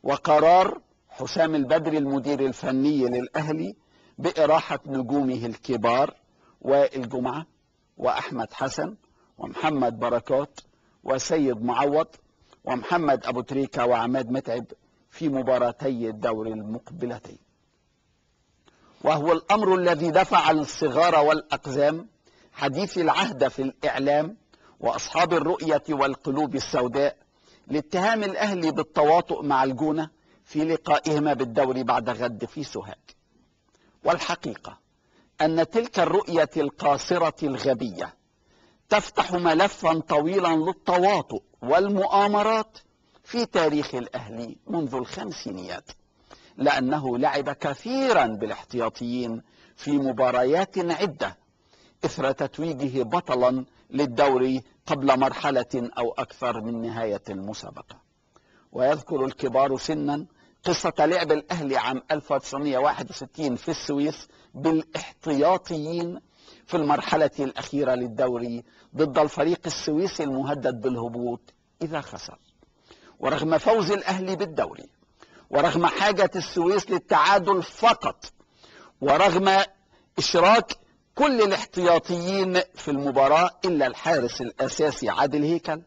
وقرار حسام البدري المدير الفني للأهلي بإراحة نجومه الكبار وائل جمعة وأحمد حسن ومحمد بركات وسيد معوض ومحمد أبو تريكة وعماد متعب في مباراتي الدوري المقبلتين. وهو الأمر الذي دفع الصغار والأقزام حديث العهد في الإعلام وأصحاب الرؤية والقلوب السوداء لاتهام الأهلي بالتواطؤ مع الجونة في لقائهما بالدوري بعد غد في سوهاج. والحقيقة أن تلك الرؤية القاصرة الغبية تفتح ملفا طويلا للتواطؤ والمؤامرات في تاريخ الأهلي منذ الخمسينيات، لأنه لعب كثيرا بالاحتياطيين في مباريات عدة إثر تتويجه بطلا للدوري قبل مرحلة أو أكثر من نهاية المسابقة. ويذكر الكبار سنا قصة لعب الأهلي عام 1961 في السويس بالاحتياطيين في المرحلة الأخيرة للدوري ضد الفريق السويسي المهدد بالهبوط إذا خسر. ورغم فوز الأهلي بالدوري، ورغم حاجة السويس للتعادل فقط، ورغم إشراك كل الاحتياطيين في المباراة إلا الحارس الأساسي عادل هيكل،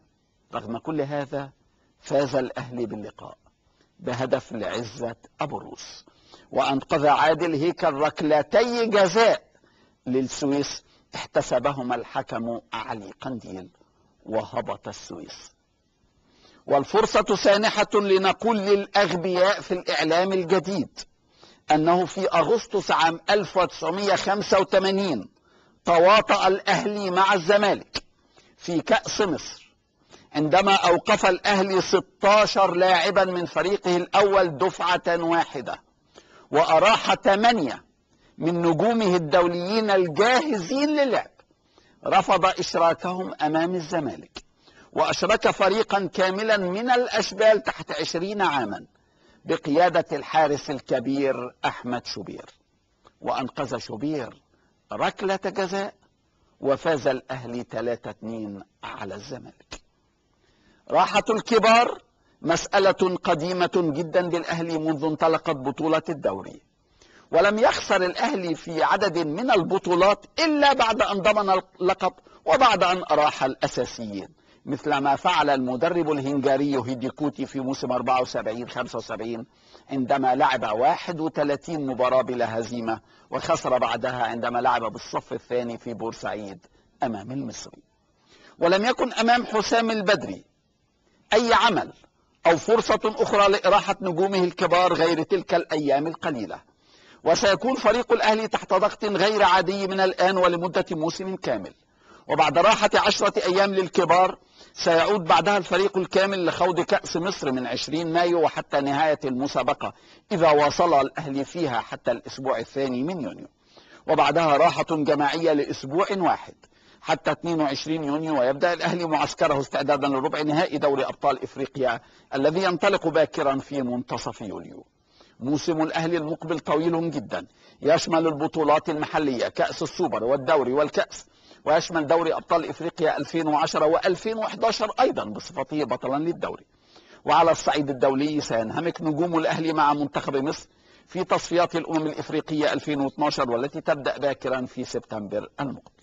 رغم كل هذا فاز الأهلي باللقاء بهدف لعزة أبو الروس، وأنقذ عادل هيكل ركلتي جزاء للسويس احتسبهما الحكم علي قنديل، وهبط السويس. والفرصة سانحة لنقول للأغبياء في الإعلام الجديد أنه في أغسطس عام 1985 تواطأ الأهلي مع الزمالك في كأس مصر عندما أوقف الأهلي 16 لاعبا من فريقه الأول دفعة واحدة، وأراح 8 من نجومه الدوليين الجاهزين للعب، رفض إشراكهم أمام الزمالك، وأشرك فريقا كاملا من الأشبال تحت 20 عاما بقيادة الحارس الكبير أحمد شوبير، وأنقذ شوبير ركلة جزاء، وفاز الأهلي 3-2 على الزمالك. راحة الكبار مسألة قديمة جدا بالأهلي منذ انطلقت بطولة الدوري، ولم يخسر الأهلي في عدد من البطولات إلا بعد أن ضمن اللقب وبعد أن أراح الأساسيين، مثل ما فعل المدرب الهنغاري هيديكوتي في موسم 74-75 عندما لعب 31 مباراة بلا هزيمة، وخسر بعدها عندما لعب بالصف الثاني في بورسعيد أمام المصري. ولم يكن أمام حسام البدري أي عمل أو فرصة أخرى لإراحة نجومه الكبار غير تلك الأيام القليلة، وسيكون فريق الأهلي تحت ضغط غير عادي من الآن ولمدة موسم كامل. وبعد راحة 10 أيام للكبار سيعود بعدها الفريق الكامل لخوض كأس مصر من 20 مايو وحتى نهاية المسابقة إذا واصل الأهلي فيها حتى الأسبوع الثاني من يونيو، وبعدها راحة جماعية لأسبوع واحد حتى 22 يونيو، ويبدأ الأهلي معسكره استعدادا لربع نهائي دوري أبطال إفريقيا الذي ينطلق باكرا في منتصف يوليو. موسم الأهلي المقبل طويل جدا، يشمل البطولات المحلية كأس السوبر والدوري والكأس، ويشمل دوري أبطال إفريقيا 2010 و2011 أيضا بصفته بطلا للدوري. وعلى الصعيد الدولي سينهمك نجوم الأهلي مع منتخب مصر في تصفيات الأمم الإفريقية 2012 والتي تبدأ باكرا في سبتمبر المقبل.